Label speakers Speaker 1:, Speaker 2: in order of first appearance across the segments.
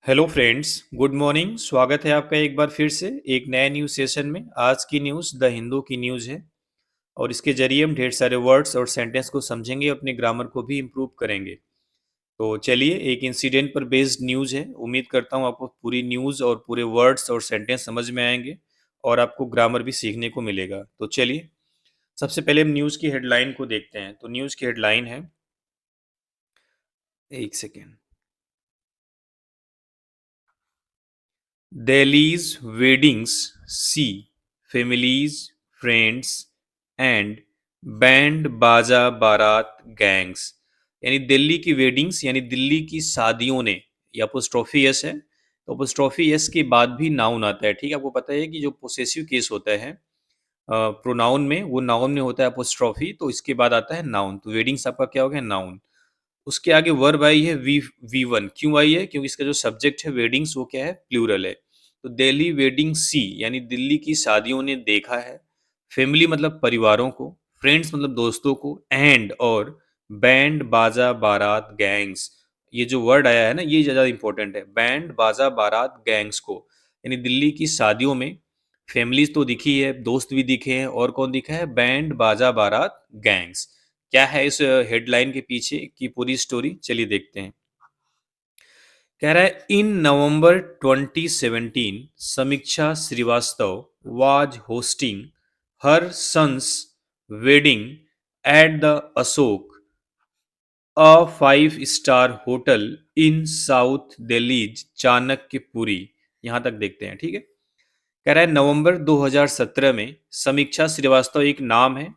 Speaker 1: Hello friends, good morning. स्वागत है आपका एक बार फिर से एक नए न्यूज़ सेशन में। आज की न्यूज़ द हिंदू की न्यूज़ है और इसके ज़रिए हम ढेर सारे वर्ड्स और सेंटेंस को समझेंगे, अपने ग्रामर को भी इम्प्रूव करेंगे। तो चलिए, एक इंसिडेंट पर बेस्ड न्यूज़ है। उम्मीद करता हूँ आपको पूरी न्यूज़ और पूरे वर्ड्स और सेंटेंस समझ में आएंगे और आपको ग्रामर भी सीखने को मिलेगा। तो चलिए, सबसे पहले हम न्यूज़ की हेडलाइन को देखते हैं। तो न्यूज़ की हेडलाइन है, एक second. Delhi's weddings see families, friends and band baaja baarat gangs. यानी दिल्ली की वेडिंग्स यानी दिल्ली की शादियों ने, ये अपोस्ट्रोफी यस है। तो अपोस्ट्रोफी यस के बाद भी नाउन आता है। ठीक है, आपको पता है कि जो पोसेसिव केस होता है प्रोनाउन में, वो नाउन में होता है अपोस्ट्रोफी, तो इसके बाद आता है नाउन। तो वेडिंग्स आपका क्या हो गया? नाउन। उसके आगे वर्ब आई है वी वन। क्यों आई है? क्योंकि इसका जो सब्जेक्ट है वेडिंग्स, वो क्या है? प्लूरल है। तो दिल्ली वेडिंग सी यानी दिल्ली की शादियों ने देखा है। फैमिली मतलब परिवारों को, फ्रेंड्स मतलब दोस्तों को, एंड और बैंड बाजा बारात गैंग्स। ये जो वर्ड आया है ना, ये ज़्यादा इंपॉर्टेंट है। बैंड बाजा बारात गैंग्स को, यानी दिल्ली की शादियों में फैमिलीज तो दिखी है, दोस्त भी दिखे हैं, और कौन दिखा है? Band baaja baarat gangs. क्या है इस हेडलाइन के पीछे की पूरी स्टोरी? चलिए देखते हैं। कह रहा है, इन November 2017 Samiksha Srivastava was hosting her son's wedding at the Ashok, a 5 star hotel in south Delhi Chanakyapuri. यहां तक देखते हैं, ठीक है। कह रहा है नवंबर 2017 में समीक्षा श्रीवास्तव एक नाम है,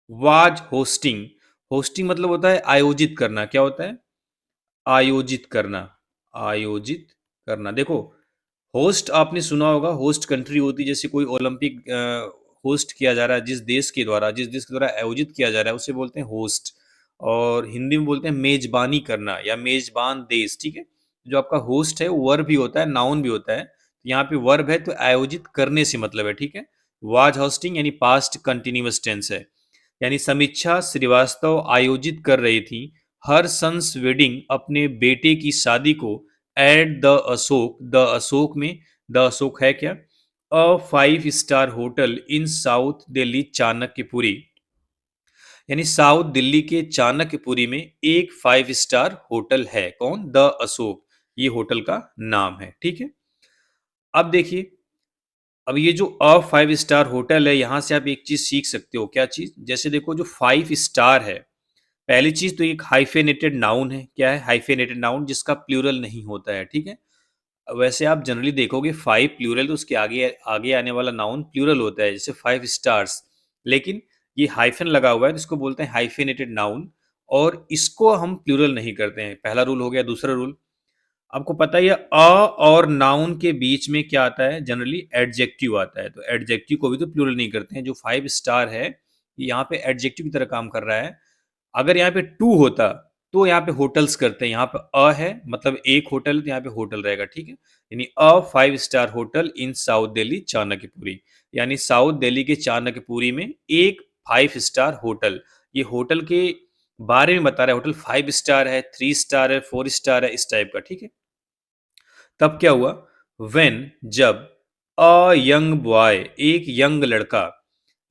Speaker 1: वाज होस्टिंग। होस्टिंग मतलब होता है आयोजित करना। क्या होता है? आयोजित करना। आयोजित करना। देखो, होस्ट आपने सुना होगा, होस्ट कंट्री होती है। जैसे कोई ओलंपिक होस्ट किया जा रहा है, जिस देश के द्वारा आयोजित किया जा रहा है, उसे बोलते हैं होस्ट। और हिंदी में बोलते हैं मेजबानी करना या मेजबान देश। ठीक है, जो आपका होस्ट है वो वर्ब भी होता है, नाउन भी होता है। यहाँ पे वर्ब है तो आयोजित करने से मतलब है। ठीक है, वाज होस्टिंग यानी पास्ट कंटिन्यूअस टेंस है। यानी समीक्षा श्रीवास्तव आयोजित कर रही थी हर सन्स वेडिंग, अपने बेटे की शादी को, eight the Ashok, the Ashok में। द अशोक है क्या? अ 5 star hotel in south Delhi Chanakyapuri. यानी साउथ दिल्ली के चाणक्यपुरी में एक 5 स्टार होटल है। कौन? द अशोक, ये होटल का नाम है। ठीक है, अब देखिए, अब ये जो अ 5 स्टार होटल है, यहां से आप एक चीज सीख सकते हो। क्या चीज? जैसे देखो, जो 5 स्टार है, पहली चीज तो एक हाइफेनेटेड नाउन है। क्या है? हाइफेनेटेड नाउन, जिसका प्लूरल नहीं होता है। ठीक है, वैसे आप जनरली देखोगे 5 प्लूरल, तो उसके आगे आगे आने वाला नाउन प्लूरल होता है, जैसे 5 स्टार्स। लेकिन ये हाइफन लगा हुआ है तो इसको बोलते हैं हाइफेनेटेड नाउन, और इसको हम प्लूरल नहीं करते हैं। पहला रूल हो गया। दूसरा रूल आपको पता ही है, अ और नाउन के बीच में क्या आता है? जनरली एडजेक्टिव आता है। तो एडजेक्टिव को भी तो प्लूरल नहीं करते हैं। जो 5 स्टार है, ये यहाँ पे एडजेक्टिव की तरह काम कर रहा है। अगर यहाँ पे टू होता तो यहाँ पे होटल्स करते हैं। यहाँ पे अ है मतलब एक होटल है, तो यहाँ पे होटल रहेगा। ठीक है, यानी अ 5 star hotel in south Delhi Chanakyapuri. यानी साउथ दिल्ली के चाणक्यपुरी में एक 5 स्टार होटल। ये होटल के बारे में बता रहा है। होटल 5 स्टार है, 3 स्टार है, 4 स्टार है, इस टाइप का। ठीक है, तब क्या हुआ? वेन, जब, अ यंग बॉय, एक यंग लड़का।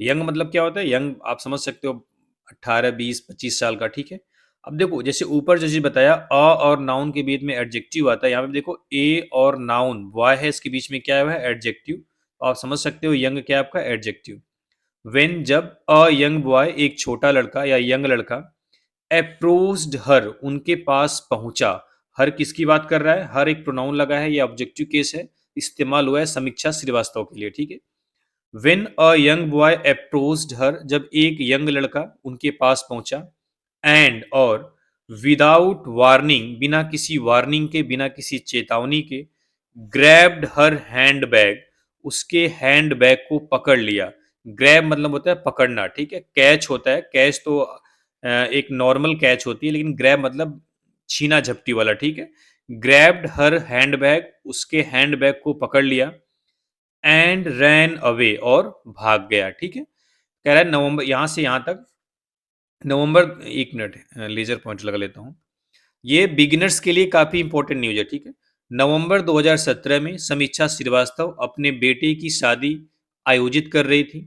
Speaker 1: यंग मतलब क्या होता है? यंग आप समझ सकते हो, 18, 20, 25 साल का। ठीक है, अब देखो, जैसे ऊपर जैसे बताया, अ और नाउन के बीच में एडजेक्टिव आता है। यहाँ पे देखो, ए और नाउन बॉय है, इसके बीच में क्या हुआ है? एडजेक्टिव। तो आप समझ सकते हो यंग क्या है आपका? एडजेक्टिव। वेन, जब, अ यंग बॉय, एक छोटा लड़का या यंग लड़का, अप्रोच्ड हर, उनके पास पहुंचा। हर किसकी बात कर रहा है? हर एक प्रोनाउन लगा है, ये ऑब्जेक्टिव केस है, इस्तेमाल हुआ है समीक्षा श्रीवास्तव के लिए। ठीक है, when a young boy approached her, जब एक यंग लड़का उनके पास पहुंचा, एंड और, विदाउट वार्निंग, बिना किसी वार्निंग के, बिना किसी चेतावनी के, ग्रैब्ड हर हैंड बैग, उसके हैंड बैग को पकड़ लिया। ग्रैब मतलब होता है पकड़ना। ठीक है, कैच होता है। कैच तो एक नॉर्मल कैच होती है, लेकिन ग्रैब मतलब छीना झपटी वाला। ठीक है, ग्रैब्ड हर हैंड बैग, उसके हैंड बैग को पकड़ लिया, एंड रैन अवे, और भाग गया। ठीक है, कह रहा है नवंबर, यहां से यहां तक नवंबर, एक मिनट लेजर पॉइंट लगा लेता हूं। ये बिगिनर्स के लिए काफी इंपॉर्टेंट न्यूज है। ठीक है, नवंबर 2017 में समीक्षा श्रीवास्तव अपने बेटे की शादी आयोजित कर रही थी।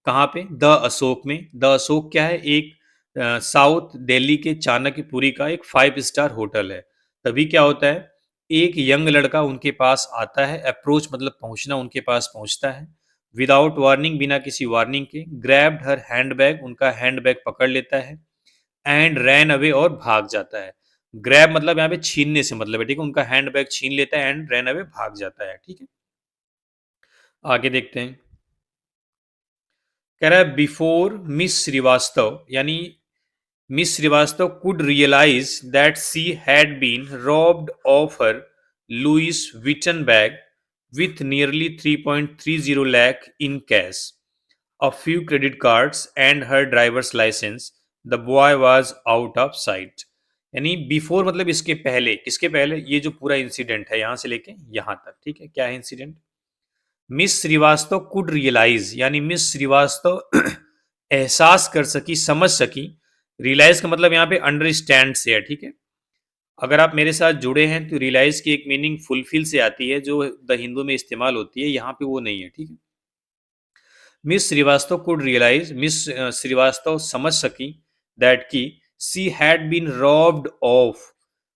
Speaker 1: कहाँ पे? द अशोक में। द अशोक क्या है? एक साउथ दिल्ली के चाणक्यपुरी का एक 5 स्टार होटल है। तभी क्या होता है, एक यंग लड़का उनके पास आता है, अप्रोच मतलब पहुंचना, उनके पास पहुंचता है विदाउट वार्निंग, बिना किसी वार्निंग के, ग्रैब्ड हर हैंडबैग, उनका हैंडबैग पकड़ लेता है एंड रैन अवे और भाग जाता है। ग्रैब मतलब यहाँ पे छीनने से मतलब है, ठीक है, उनका हैंडबैग छीन लेता है एंड रैन अवे भाग जाता है, ठीक है। आगे देखते हैं। कह रहा है बिफोर मिस श्रीवास्तव, यानी miss Srivastava could realize that she had been robbed of her Louis Vuitton bag with nearly 3.30 lakh in cash, a few credit cards and her driver's license, the boy was out of sight. यानी before मतलब इसके पहले, किसके पहले? ये जो पूरा incident है यहाँ से लेके यहाँ तक, ठीक है। क्या है incident? Miss Srivastava could realise, यानी मिस श्रीवास्तव एहसास कर सकी, समझ सकी। रियलाइज का मतलब यहाँ पे अंडरस्टैंड से है, ठीक है। अगर आप मेरे साथ जुड़े हैं तो रियलाइज की एक मीनिंग फुलफिल से आती है, जो द हिंदू में इस्तेमाल होती है, यहाँ पे वो नहीं है, ठीक है। Miss Srivastava could realise, miss Srivastava समझ सकी दैट की she had been robbed of,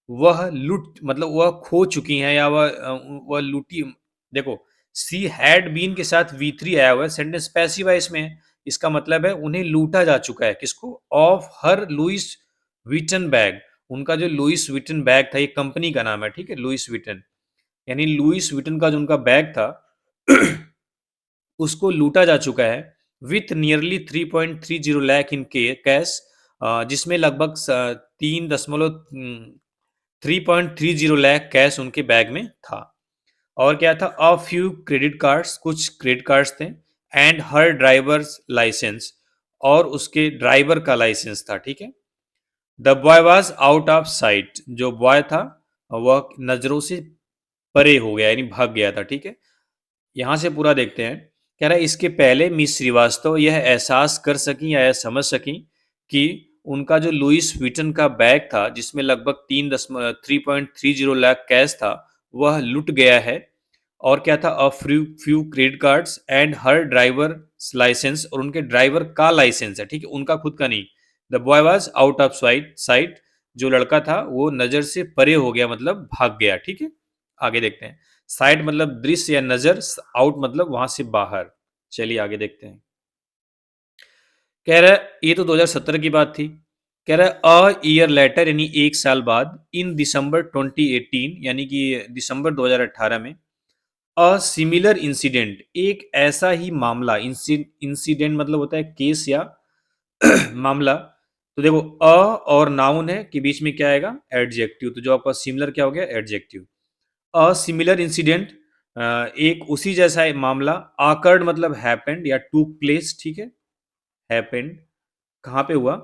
Speaker 1: वह लुट मतलब वह खो चुकी हैं, या वह लूटी। देखो, सी हैड बीन के साथ V3 आया हुआ है, सेंटेंस पैसिव है इसमें। इसका मतलब है उन्हें लूटा जा चुका है। किसको? Of her Louis Vuitton bag, उनका जो लुइस विटन बैग था, ये कंपनी का नाम है, ठीक है, लुइस विटन। यानी लुइस विटन का जो उनका बैग था उसको लूटा जा चुका है with nearly 3.30 lakh in cash, जिसमें लगभग 3.30 लाख कैश उनके बैग में था। और क्या था? अ फ्यू क्रेडिट कार्ड्स, कुछ क्रेडिट कार्ड्स थे, एंड हर ड्राइवर्स लाइसेंस, और उसके ड्राइवर का लाइसेंस था, ठीक है। The boy was out of site, जो बॉय था वह नजरों से परे हो गया, यानी भाग गया था, ठीक है। यहां से पूरा देखते हैं। कह रहा है इसके पहले मिस श्रीवास्तव यह एहसास कर सकी या यह समझ सकी कि उनका जो लुइस विटन का बैग था, जिसमें लगभग 3.30 लाख कैश था, वह लुट गया है। और क्या था? A few credit cards and her driver licence, और उनके ड्राइवर का लाइसेंस है, ठीक है, उनका खुद का नहीं। The boy was out of site, जो लड़का था वो नजर से परे हो गया, मतलब भाग गया, ठीक है। आगे देखते हैं। साइड मतलब दृश्य या नजर, आउट मतलब वहां से बाहर। चलिए आगे देखते हैं। कह रहा है ये तो 2017 की बात थी। कह रहा है अ ईयर लेटर, यानी एक साल बाद, इन दिसंबर 2018, यानी कि दिसंबर 2018 में, अ सिमिलर इंसिडेंट, एक ऐसा ही मामला, इंसिडेंट मतलब होता है केस या मामला। तो देखो, अ और नाउन है कि बीच में क्या आएगा? एडजेक्टिव। तो जो आपका सिमिलर क्या हो गया? एडजेक्टिव। अ सिमिलर इंसिडेंट, एक उसी जैसा मामला। आकर्ड मतलब हैपेंड या टूक प्लेस, ठीक है, हैपेंड। कहाँ पे हुआ?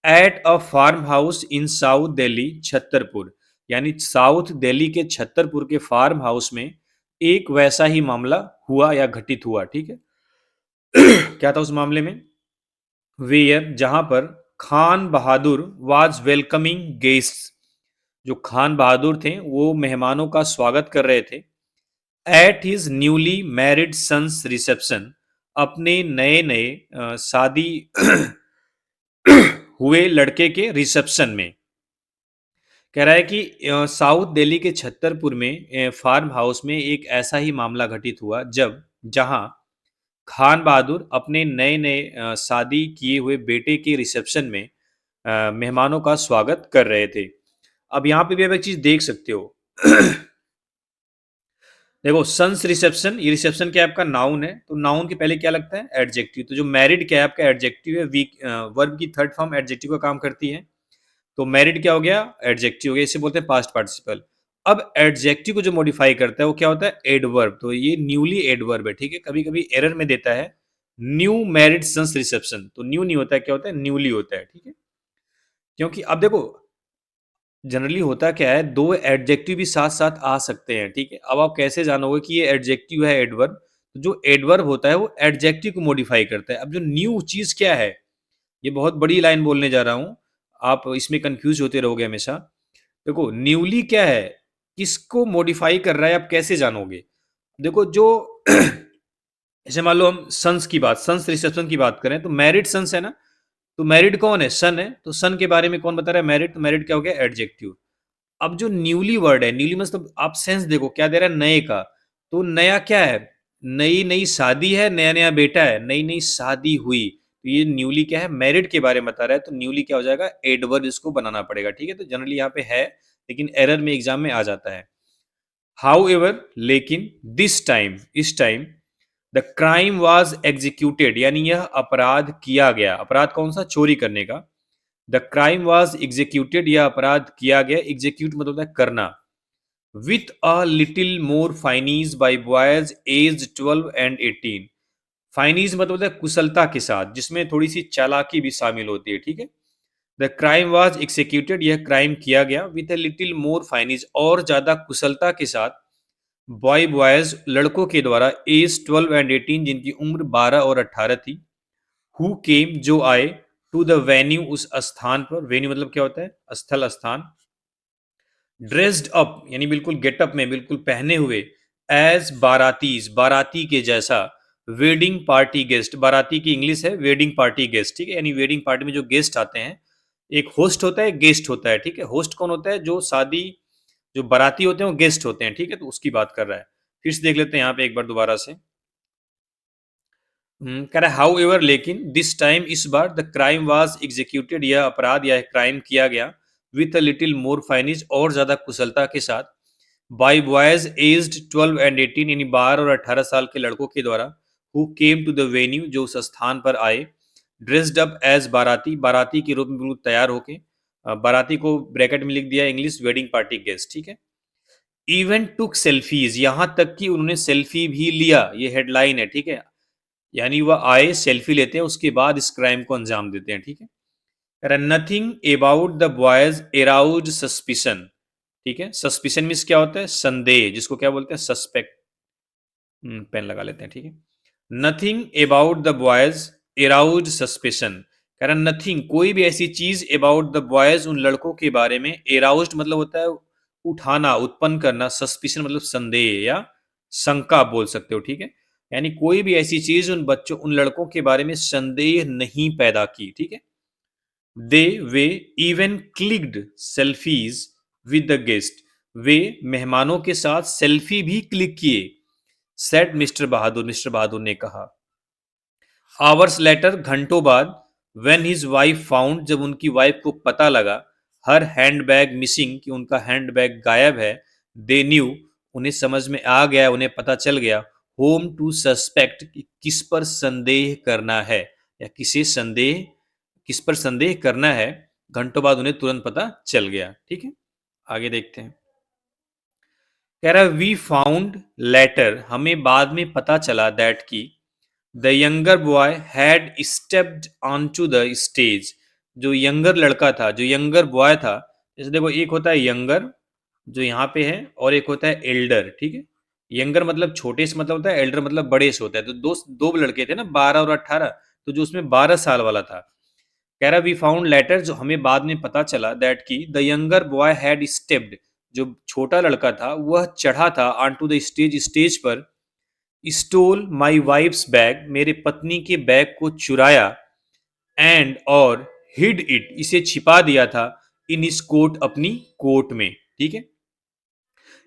Speaker 1: At a farm house in south Delhi Chhatarpur, यानी साउथ दिल्ली के छतरपुर के फार्म हाउस में एक वैसा ही मामला हुआ या घटित हुआ, ठीक है। क्या था उस मामले में? वेयर, जहां पर खान बहादुर वाज वेलकमिंग गेस्ट, जो खान बहादुर थे वो मेहमानों का स्वागत कर रहे थे। At his newly married son's reception, अपने नए नए शादी हुए लड़के के रिसेप्शन में। कह रहा है कि साउथ दिल्ली के छतरपुर में फार्म हाउस में एक ऐसा ही मामला घटित हुआ जहां खान बहादुर अपने नए नए शादी किए हुए बेटे के रिसेप्शन में मेहमानों का स्वागत कर रहे थे। अब यहाँ पे भी आप एक चीज देख सकते हो। देखो, सन्स रिसेप्शन, ये रिसेप्शन क्या है? आपका नाउन है, तो नाउन के पहले क्या लगता है? एडजेक्टिव। तो जो मैरिड क्या है? आपका एडजेक्टिव है। वीक वर्ब की थर्ड फॉर्म एडजेक्टिव का काम करती है। तो मैरिड क्या हो गया? एडजेक्टिव हो गया, इसे बोलते हैं पास्ट पार्टिसिपल। अब एडजेक्टिव को जो मॉडिफाई करता है वो क्या होता है? एडवर्ब। तो ये न्यूली एडवर्ब है, ठीक है। कभी कभी एरर में देता है न्यू मैरिड सन्स रिसेप्शन, तो न्यू नहीं होता है, क्या होता है? न्यूली होता है, ठीक है। क्योंकि अब देखो, जनरली होता क्या है, दो एडजेक्टिव भी साथ साथ आ सकते हैं, ठीक है। अब आप कैसे जानोगे कि ये एडजेक्टिव है एडवर्ब? तो जो एडवर्ब होता है वो एडजेक्टिव को मॉडिफाई करता है। अब जो न्यू चीज क्या है, ये बहुत बड़ी लाइन बोलने जा रहा हूं, आप इसमें कंफ्यूज होते रहोगे हमेशा। देखो, न्यूली क्या है? किसको मॉडिफाई कर रहा है आप कैसे जानोगे? देखो जो जैसे मान लो हम सन्स की बात, सन्स रिसेप्शन की बात करें तो मैरिड सन्स है ना, तो मैरिड कौन है? सन है, तो सन के बारे में कौन बता रहा है? मैरिड। तो मैरिड क्या हो गया? एडजेक्टिव। अब जो न्यूली वर्ड है, न्यूली मतलब आप सेंस देखो क्या दे रहा है? नए का। तो नया क्या है? नई नई शादी है, नया नया बेटा है, नई नई शादी हुई। तो ये न्यूली क्या है? मैरिड के बारे में बता रहा है, तो न्यूली क्या हो जाएगा? एडवर्ब इसको बनाना पड़ेगा, ठीक है। तो जनरली यहाँ पे है, लेकिन एरर में एग्जाम में आ जाता है। हाउ एवर, लेकिन, दिस टाइम, इस time, the crime was executed, यानी यह अपराध किया गया। अपराध कौन सा? चोरी करने का। द क्राइम वॉज एग्जीक्यूटेड, यह अपराध किया गया। एग्जीक्यूट मतलब होता है करना। With a little more finesse by boys age 12 and 18। Finesse मतलब होता है कुशलता के साथ, जिसमें थोड़ी सी चालाकी भी शामिल होती है, ठीक है। द क्राइम वॉज एक्सिक्यूटेड, यह क्राइम किया गया। विथ अ लिटिल मोर फाइनीज, और ज्यादा कुशलता के साथ। बॉयज लड़कों के द्वारा। एज 12 and 18, जिनकी उम्र 12 और 18 थी। हु केम, जो आए। टू द वेन्यू, उस स्थान पर। वेन्यू मतलब क्या होता है? स्थल, स्थान। ड्रेस्ड अप यानी बिल्कुल गेटअप में, बिल्कुल पहने हुए। एज बारातीज, बाराती के जैसा। वेडिंग पार्टी गेस्ट, बाराती की इंग्लिश है वेडिंग पार्टी गेस्ट, ठीक है। यानी वेडिंग पार्टी में जो गेस्ट आते हैं, एक होस्ट होता है, गेस्ट होता है, ठीक है। होस्ट कौन होता है? जो शादी, जो बाराती होते हैं वो गेस्ट होते हैं, ठीक है। तो उसकी बात कर रहा है। फिर से देख लेते हैं यहाँ पे एक बार दोबारा से। कह रहा है हाउ एवर, लेकिन, दिस टाइम, इस बार, द क्राइम वाज एग्जीक्यूटेड, यह अपराध या क्राइम किया गया। विथ अ लिटिल मोर फाइनिज, और ज्यादा कुशलता के साथ। बाई बॉयज एज्ड 12 and 18, यानी 12 और 18 साल के लड़कों के द्वारा। Who came to the venue, जो उस स्थान पर आए। ड्रेस्ड अप एज बाराती, बाराती के रूप में बिल्कुल तैयार होके। बाराती को ब्रैकेट में लिख दिया इंग्लिश वेडिंग पार्टी गेस्ट, ठीक है। इवन टुक सेल्फीज, यहां तक कि उन्होंने सेल्फी भी लिया, ये हेडलाइन है, ठीक है। यानी वह आए, सेल्फी लेते हैं, उसके बाद इस क्राइम को अंजाम देते हैं, ठीक है। Nothing about the boys arouse suspicion, ठीक है। सस्पिशन मीन्स क्या होता है? संदेह, जिसको क्या बोलते हैं? सस्पेक्ट। पेन लगा लेते हैं, ठीक है। Nothing about the boys arouse suspicion. कह रहा नथिंग, कोई भी ऐसी चीज, अबाउट द बॉयज, उन लड़कों के बारे में। एराउज्ड मतलब होता है उठाना, उत्पन्न करना। सस्पिशन मतलब संदेह या शंका बोल सकते हो, ठीक है। यानी कोई भी ऐसी चीज उन बच्चों, उन लड़कों के बारे में संदेह नहीं पैदा की, ठीक है। दे, वे, even clicked selfies with the guest, वे मेहमानों के साथ सेल्फी भी क्लिक किए। Said mister Bahadur, mister Bahadur ने कहा। आवर्स लेटर, घंटों बाद। वेन हिज वाइफ फाउंड, जब उनकी वाइफ को पता लगा। हर हैंड बैग मिसिंग, कि उनका हैंड बैग गायब है। दे न्यू, उन्हें समझ में आ गया, उन्हें पता चल गया। होम टू सस्पेक्ट, किस पर संदेह करना है, या किसे संदेह, किस पर संदेह करना है। घंटों बाद उन्हें तुरंत पता चल गया, ठीक है। आगे देखते हैं। कह रहा है वी फाउंड लेटर, हमें बाद में पता चला दैट की। The younger boy had stepped on to the stage, जो यंगर लड़का था, जो यंगर बॉय था। जैसे देखो एक होता है यंगर, जो यहाँ पे है, और एक होता है एल्डर, ठीक है। यंगर मतलब छोटे से मतलब होता है, एल्डर मतलब बड़े से होता है। तो दो दो लड़के थे ना, 12 और 18। तो जो उसमें 12 साल वाला था। कह रहा वी फाउंड लेटर, जो हमें बाद में पता चला दैट की the younger boy had stepped, जो छोटा लड़का था वह चढ़ा था on to the stage, stage पर। स्टोल माई वाइफ्स बैग, मेरे पत्नी के बैग को चुराया। एंड, और, हिड इट, इसे छिपा दिया था। इन इस कोट, अपनी कोट में, ठीक है।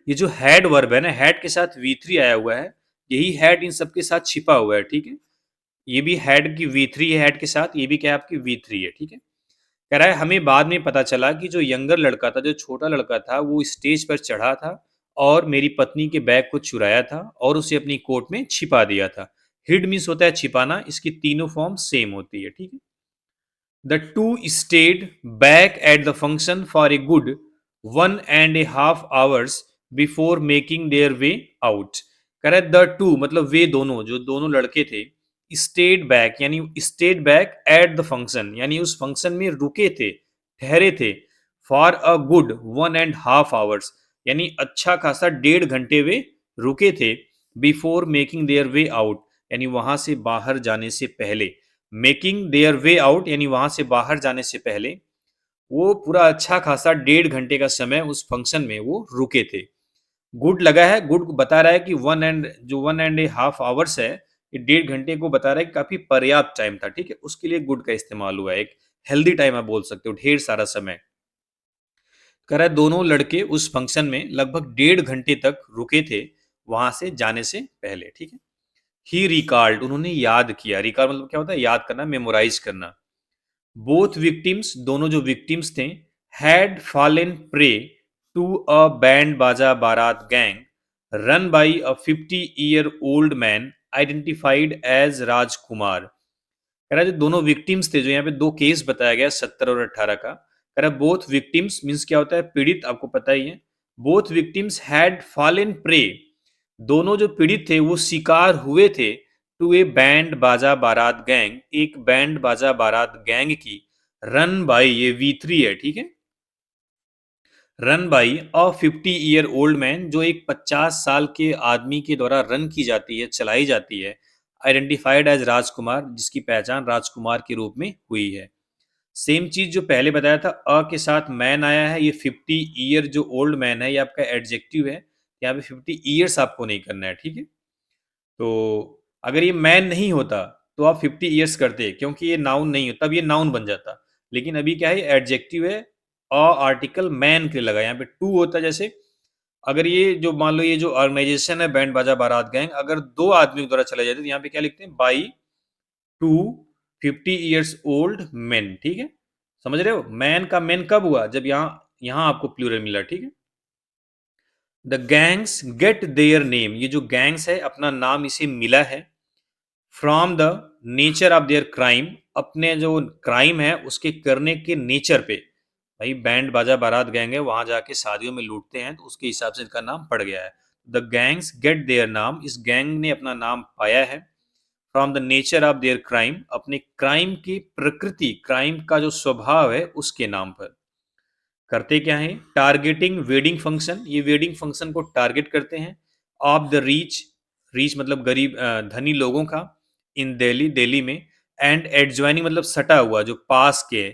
Speaker 1: ये जो हैड वर्ब है ना, हैड के साथ V3 आया हुआ है। यही हैड इन सबके साथ छिपा हुआ है, ठीक है। ये भी हैड की V3 है हैड के साथ, ये भी क्या है आपकी V3 है, ठीक है। कह रहा है हमें बाद में पता चला कि जो यंगर लड़का था, जो छोटा लड़का था, वो स्टेज पर चढ़ा था। और मेरी पत्नी के बैग को चुराया था, और उसे अपनी कोट में छिपा दिया था। हिड मीन्स होता है छिपाना, इसकी तीनों फॉर्म सेम होती है, ठीक है। The two stayed back at the function for a good 1.5 hours before making their way out. Correct, the two मतलब वे दोनों, जो दोनों लड़के थे। स्टेड बैक यानी stayed back at the function, यानी उस फंक्शन में रुके थे, ठहरे थे। फॉर अ गुड 1.5 hours, यानी अच्छा खासा 1.5 घंटे वे रुके थे। Before making their way out, यानी वहां से बाहर जाने से पहले। मेकिंग देयर वे आउट यानी वहां से बाहर जाने से पहले। वो पूरा अच्छा खासा 1.5 घंटे का समय उस फंक्शन में वो रुके थे। गुड लगा है, गुड बता रहा है कि 1.5 आवर्स है, ये 1.5 घंटे को बता रहा है कि काफी पर्याप्त टाइम था, ठीक है, उसके लिए गुड का इस्तेमाल हुआ है। एक हेल्दी टाइम आप बोल सकते हो, ढेर सारा समय। कह रहा है दोनों लड़के उस फंक्शन में लगभग 1.5 घंटे तक रुके थे वहां से जाने से पहले, ठीक है। ही रिकॉल्ड, उन्होंने याद किया, रिकॉल मतलब क्या होता है, याद करना, मेमोराइज करना। बोथ विक्टिम्स, दोनों जो विक्टिम्स थे, had fallen prey to a band baaja baraat gang run by a 50 year old man identified as Rajkumar. कह रहा है जो दोनों विक्टिम्स थे, जो यहाँ पे दो केस बताया गया 17 और 18 का, कह रहा है बोथ विक्टिम्स मीन्स क्या होता है, पीड़ित, आपको पता ही है। Both victims had fallen prey, दोनों जो पीड़ित थे वो शिकार हुए थे, to A band baaja baraat gang, एक बैंड बाजा बारात गैंग की, रन बाई, ये V3 है, ठीक है, run by a 50 year old man, जो एक 50 साल के आदमी के द्वारा रन की जाती है, चलाई जाती है, आइडेंटिफाइड एज राजकुमार, जिसकी पहचान राजकुमार के रूप में हुई है। सेम चीज जो पहले बताया था, अ के साथ मैन आया है, ये 50 ईयर जो ओल्ड मैन है, ये आपका एडजेक्टिव है, यहाँ पे 50 ईयर्स आपको नहीं करना है, ठीक है। तो अगर ये मैन नहीं होता तो आप 50 ईयर्स करते, क्योंकि ये नाउन नहीं होता, तब ये नाउन बन जाता। लेकिन अभी क्या है, एडजेक्टिव है, अ आर्टिकल मैन के लिए लगा, यहाँ पे टू होता। जैसे अगर ये जो मान लो, ये जो ऑर्गेनाइजेशन है बैंड बाजा बारात गैंग, अगर दो आदमियों द्वारा चला जाता तो यहाँ पे क्या लिखते हैं, by two 50 years old man, ठीक है। समझ रहे हो, मैन का मैन कब हुआ, जब यहाँ यहाँ आपको प्लूरल मिला, ठीक है। The gangs get their name, ये जो गैंग्स है अपना नाम इसे मिला है, from the nature of their crime, अपने जो क्राइम है उसके करने के नेचर पे। भाई बैंड बाजा बारात गैंग है, वहां जाके शादियों में लूटते हैं, तो उसके हिसाब से इनका नाम पड़ गया है। द गैंग्स गेट देयर नाम, इस गैंग ने अपना नाम पाया है, from the nature of their crime, अपने क्राइम की प्रकृति, क्राइम का जो स्वभाव है उसके नाम पर। करते क्या है, टारगेटिंग वेडिंग फंक्शन, ये वेडिंग फंक्शन को टारगेट करते हैं। ऑफ द रीच, रीच मतलब गरीब, धनी लोगों का, इन दिल्ली, दिल्ली में। एंड एडजॉइनिंग मतलब सटा हुआ, जो पास के,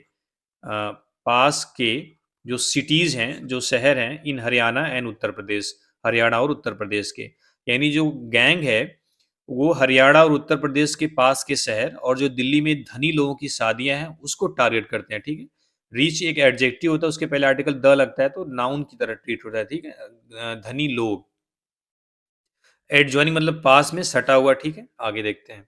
Speaker 1: पास के जो सिटीज हैं, जो शहर हैं, इन हरियाणा एंड उत्तर प्रदेश, हरियाणा और उत्तर प्रदेश के। यानी जो गैंग है वो हरियाणा और उत्तर प्रदेश के पास के शहर और जो दिल्ली में धनी लोगों की शादियां हैं उसको टारगेट करते हैं, ठीक है। रीच एक एडजेक्टिव होता है, उसके पहले आर्टिकल द लगता है, तो नाउन की तरह ट्रीट होता है, ठीक है। धनी लोग। एडजॉइनिंग मतलब पास में सटा हुआ, ठीक है। आगे देखते हैं।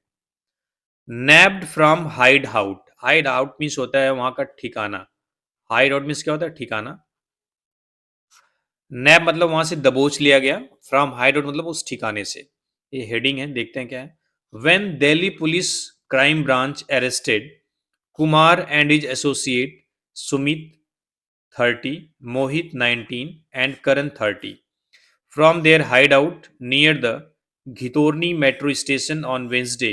Speaker 1: Nabbed from hideout, hideout means होता है वहां का ठिकाना, हाइड आउट मीन्स क्या होता है, ठिकाना। नैप मतलब वहां से दबोच लिया गया, फ्रॉम हाइड आउट मतलब उस ठिकाने से। ये हेडिंग है, देखते हैं क्या है। When Delhi police crime branch arrested Kumar and his associate Sumit 30, Mohit 19 and Karan 30 from their hideout near the Ghitorni metro station on Wednesday.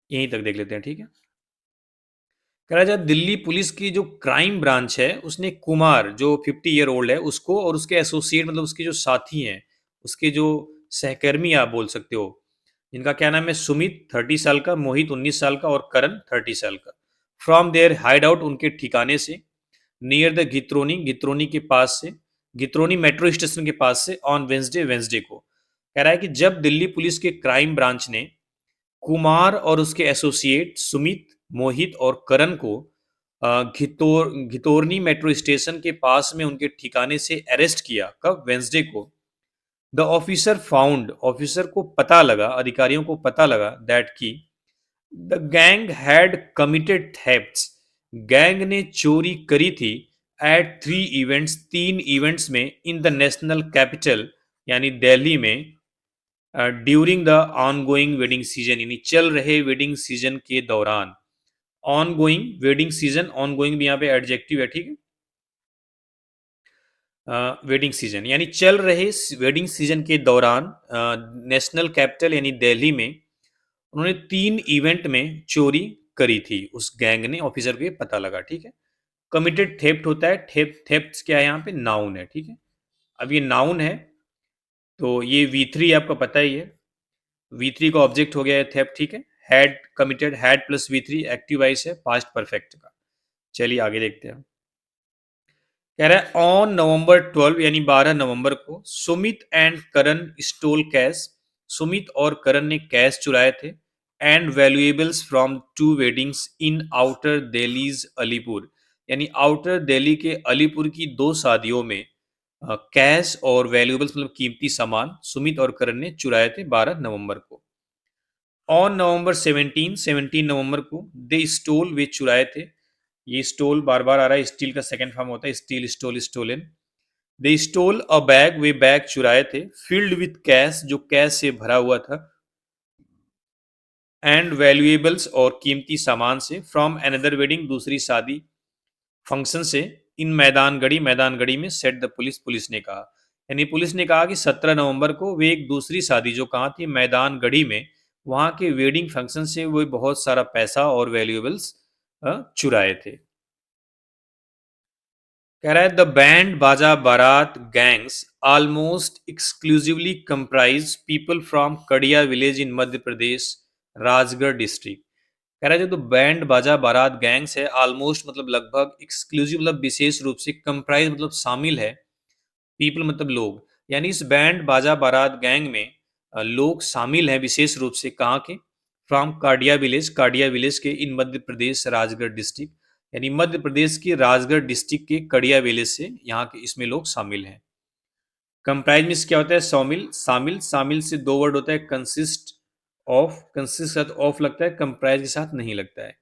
Speaker 1: यहीं तक देख लेते हैं, ठीक है। कह रहा है जब दिल्ली पुलिस की जो क्राइम ब्रांच है उसने कुमार जो 50 ईयर ओल्ड है उसको और उसके एसोसिएट मतलब उसके जो साथी हैं, उसके जो सहकर्मी आप बोल सकते हो, जिनका क्या नाम है, सुमित 30 साल का, मोहित 19 साल का और करण 30 साल का। फ्रॉम देयर हाइड आउट, उनके ठिकाने से, नियर द गित्रोनी, गित्रोनी के पास से, गित्रोनी मेट्रो स्टेशन के पास से, ऑन वेंसडे, वेंसडे को। कह रहा है कि जब दिल्ली पुलिस के क्राइम ब्रांच ने कुमार और उसके एसोसिएट सुमित, मोहित और करण को घितोरनी मेट्रो स्टेशन के पास में उनके ठिकाने से अरेस्ट किया, कब, वेंसडे को। द ऑफिसर फाउंड, ऑफिसर को पता लगा, अधिकारियों को पता लगा, दैट की the gang had committed thefts, gang ने चोरी करी थी, एट 3 इवेंट्स, 3 इवेंट्स में, इन द नेशनल कैपिटल यानी दिल्ली में, during the ongoing wedding season, यानी चल रहे वेडिंग सीजन के दौरान। ऑनगोइंग वेडिंग सीजन, ऑनगोइंग भी यहाँ पे एडजेक्टिव है, ठीक है। वेडिंग सीजन यानी चल रहे वेडिंग सीजन के दौरान, नेशनल कैपिटल यानी दिल्ली में उन्होंने 3 इवेंट में चोरी करी थी, उस गैंग ने, ऑफिसर को ये पता लगा, ठीक है। कमिटेड थेफ्ट होता है, थेफ्ट क्या है, यहाँ पे नाउन है, ठीक है। अब ये नाउन है, तो ये V3 आपको पता ही है, V3 का ऑब्जेक्ट हो गया है थेफ्ट, ठीक है। Had committed, had plus V3 active vice है, पास्ट परफेक्ट का। चलिए आगे देखते हैं। कह रहा है ऑन नवंबर 12 यानी 12 नवंबर को Sumit and Karan stole cash. Sumit और करण ने कैश चुराए थे and valuables from two weddings in outer Delhi's Alipur. यानी आउटर दिल्ली के अलीपुर की दो शादियों में कैश और वैल्यूएबल्स मतलब कीमती सामान सुमित और करण ने चुराए थे 12 नवंबर को। ऑन नवंबर 17 नवंबर को दे स्टोल वे चुराए थे। ये स्टोल बार बार आ रहा है, स्टील का सेकंड फॉर्म होता है steal, stole, stolen. They stole a bag, वे बैग चुराए थे फिल्ड विथ कैश, जो कैश से भरा हुआ था, एंड वैल्यूएबल्स और कीमती सामान से, फ्रॉम अनदर वेडिंग दूसरी शादी फंक्शन से, इन मैदानगढ़ी, मैदानगढ़ी में, सेट द पुलिस, पुलिस ने कहा। यानी पुलिस ने कहा कि 17 नवंबर को वे एक दूसरी शादी जो कहाँ थी, मैदानगढ़ी में, वहां के वेडिंग फंक्शन से वो बहुत सारा पैसा और वैल्यूएबल्स चुराए थे। कह रहा है the band baaja baarat gangs almost exclusively comprise people from Kadia village in Madhya Pradesh, Rajgarh district. कह रहा है जो तो बैंड बाजा बारात गैंग्स है, ऑलमोस्ट मतलब लगभग, एक्सक्लूसिव मतलब विशेष रूप से, कंप्राइज मतलब शामिल है, पीपल मतलब लोग, यानी इस बैंड बाजा बारात गैंग में लोग शामिल हैं विशेष रूप से, कहाँ के, फ्रॉम काडिया विलेज, काडिया विलेज के, इन मध्य प्रदेश राजगढ़ डिस्ट्रिक्ट, यानी मध्य प्रदेश के राजगढ़ डिस्ट्रिक्ट के कड़िया विलेज से यहाँ के इसमें लोग शामिल हैं। कंप्राइज में क्या होता है, शामिल, शामिल, शामिल से दो वर्ड होता है, कंसिस्ट ऑफ, कंसिस्ट साथ ऑफ लगता है, कंप्राइज के साथ नहीं लगता है।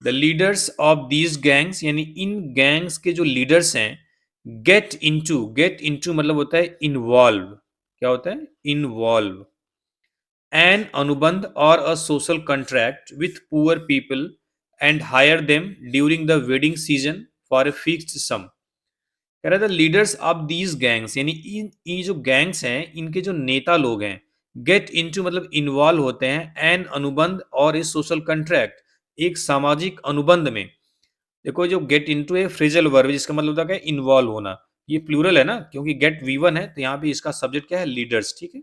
Speaker 1: The leaders of these gangs, यानी इन गैंग्स के जो लीडर्स हैं, गेट इनटू, गेट इनटू मतलब होता है इन्वॉल्व, क्या होता है, इन्वॉल्व, एन अनुबंध और a social contract with poor people and hire them during the wedding season for a fixed sum. कह रहा था लीडर्स ऑफ दीज गैंग्स, यानी इन ये जो गैंग्स हैं इनके जो नेता लोग हैं, गेट इनटू मतलब इन्वॉल्व होते हैं, एन अनुबंध और ए सोशल कॉन्ट्रैक्ट एक सामाजिक अनुबंध में। देखो जो गेट इनटू है फ्रेजल वर्ब, जिसका मतलब होता है इन्वॉल्व होना, ये प्लूरल है ना, क्योंकि गेट वी1 है तो यहाँ पे इसका सब्जेक्ट क्या है, लीडर्स, ठीक है।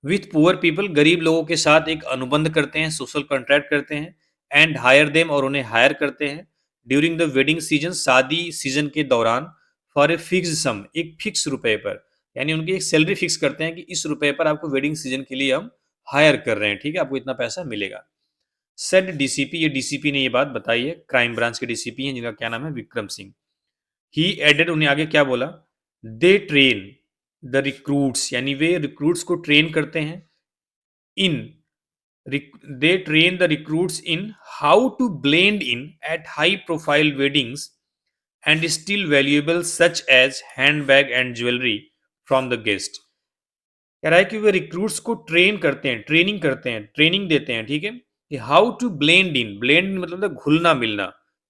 Speaker 1: विथ पुअर पीपल, गरीब लोगों के साथ एक अनुबंध करते हैं, सोशल कॉन्ट्रैक्ट करते हैं, एंड हायर देम और उन्हें हायर करते हैं, ड्यूरिंग द वेडिंग सीजन शादी सीजन के दौरान, फॉर ए फिक्स सम एक फिक्स रुपए पर, यानी उनकी एक सैलरी फिक्स करते हैं कि इस रुपए पर आपको वेडिंग सीजन के लिए हम हायर कर रहे हैं, ठीक है, आपको इतना पैसा मिलेगा। सेड डीसीपी, ये डीसीपी ने ये बात बताई है, क्राइम ब्रांच के डीसीपी हैं जिनका क्या नाम है, विक्रम सिंह। ही एडेड, उन्हें आगे क्या बोला, दे ट्रेन द रिक्रूट्स, यानी वे रिक्रूट्स को ट्रेन करते हैं, इन, they train the recruits in how to blend in at high profile weddings and steal valuables such as handbag and jewelry from the guest। कह रहा है कि वे रिक्रूट्स को train करते हैं, ट्रेनिंग करते हैं, ट्रेनिंग देते हैं, ठीक है, कि how to blend in, blend मतलब घुलना मिलना,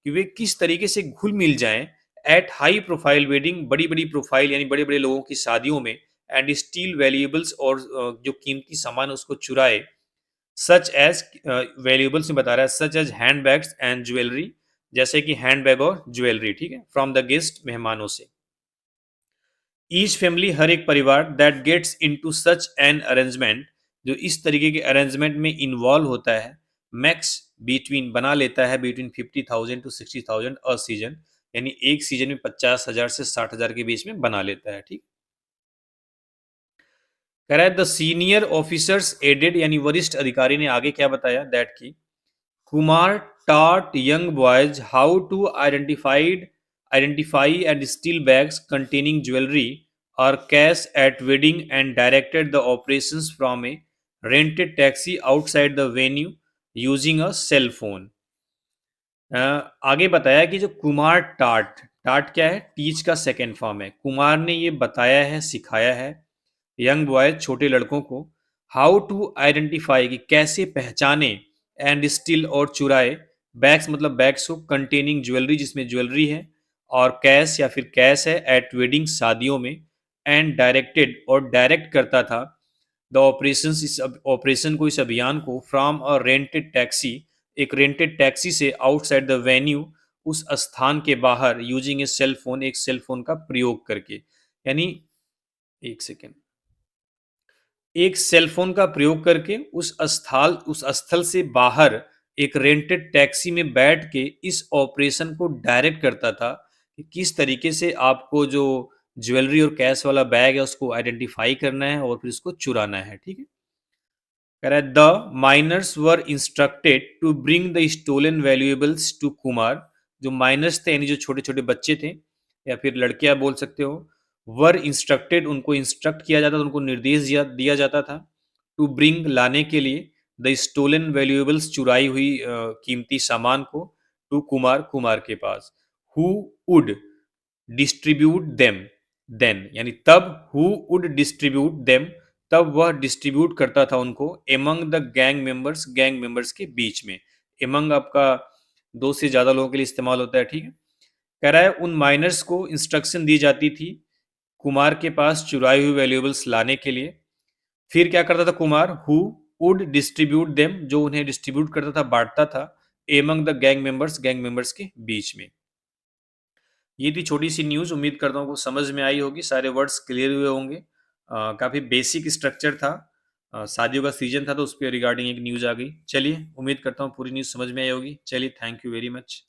Speaker 1: कि वे किस तरीके से घुल मिल जाएं एट हाई प्रोफाइल वेडिंग, बड़ी बड़ी प्रोफाइल यानी बड़े बड़े लोगों की शादियों में, एंड स्टील वैल्यूएबल्स और जो कीमती सामान उसको चुराए, सच एज, वैल्यूएबल्स में बता रहा है, such as hand bags and jewellery, जैसे कि हैंड बैग और ज्वेलरी, ठीक है, फ्रॉम द गेस्ट मेहमानों से। ईच फैमिली, हर एक परिवार, that gets into such an arrangement, जो इस तरीके के अरेंजमेंट में इन्वॉल्व होता है, मैक्स बिटवीन बना लेता है, बिटवीन 50,000 to 60,000 अ सीजन, यानी एक सीजन में 50,000 से 60,000 के बीच में बना लेता है, ठीक। कह रहा है द सीनियर ऑफिसर्स एडेड, यानी वरिष्ठ अधिकारी ने आगे क्या बताया, दैट की Kumar taught young boys how to identify and steal bags containing jewelry or cash at wedding and directed the operations from a rented taxi outside the venue using a cell phone। आगे बताया कि जो कुमार टाट, टाट क्या है, teach का second form है, कुमार ने ये बताया है, सिखाया है यंग बॉय छोटे लड़कों को, हाउ टू आइडेंटिफाई कि कैसे पहचाने, एंड स्टिल और चुराए, बैग्स मतलब बैग्स को, कंटेनिंग ज्वेलरी जिसमें ज्वेलरी है, और कैश या फिर कैश है, एट वेडिंग शादियों में, एंड डायरेक्टेड और डायरेक्ट करता था द ऑपरेशन, इस ऑपरेशन को, इस अभियान को, फ्रॉम अ रेंटेड टैक्सी, एक रेंटेड टैक्सी से, आउटसाइड द वेन्यू उस स्थान के बाहर, यूजिंग ए सेल फोन, एक सेल फोन का प्रयोग करके, यानी एक सेकेंड, एक सेल फोन का प्रयोग करके उस स्थल से बाहर एक रेंटेड टैक्सी में बैठ के इस ऑपरेशन को डायरेक्ट करता था किस तरीके से आपको जो ज्वेलरी और कैश वाला बैग है उसको आइडेंटिफाई करना है और फिर उसको चुराना है, ठीक है? कह रहा है the miners were instructed to bring the stolen valuables to Kumar. जो माइनर्स थे यानी जो छोटे-छोटे बच्चे थे या फिर लड़के आप बोल सकते हो, वर इंस्ट्रक्टेड उनको इंस्ट्रक्ट किया जाता था, उनको निर्देश दिया जाता था टू ब्रिंग लाने के लिए द स्टोलन वैल्यूएबल्स चुराई हुई कीमती सामान को टू कुमार कुमार के पास। Who would distribute them then यानी तब हु वुड डिस्ट्रीब्यूट देम तब वह डिस्ट्रीब्यूट करता था उनको एमंग द गैंग मेंबर्स के बीच में। एमंग आपका दो से ज्यादा लोगों के लिए इस्तेमाल होता है, ठीक है? कह रहा है उन माइनर्स को इंस्ट्रक्शन दी जाती थी कुमार के पास चुराई हुई वैल्यूएबल्स लाने के लिए। फिर क्या करता था Kumar? Who would distribute them जो उन्हें डिस्ट्रीब्यूट करता था, बांटता था एमंग द गैंग मेंबर्स के बीच में। ये थी छोटी सी न्यूज़। उम्मीद करता हूँ को समझ में आई होगी, सारे वर्ड्स क्लियर हुए होंगे। काफ़ी बेसिक स्ट्रक्चर था। शादियों का सीजन था तो उस पे रिगार्डिंग एक न्यूज़ आ गई। चलिए उम्मीद करता हूँ पूरी न्यूज़ समझ में आई होगी। चलिए थैंक यू वेरी मच।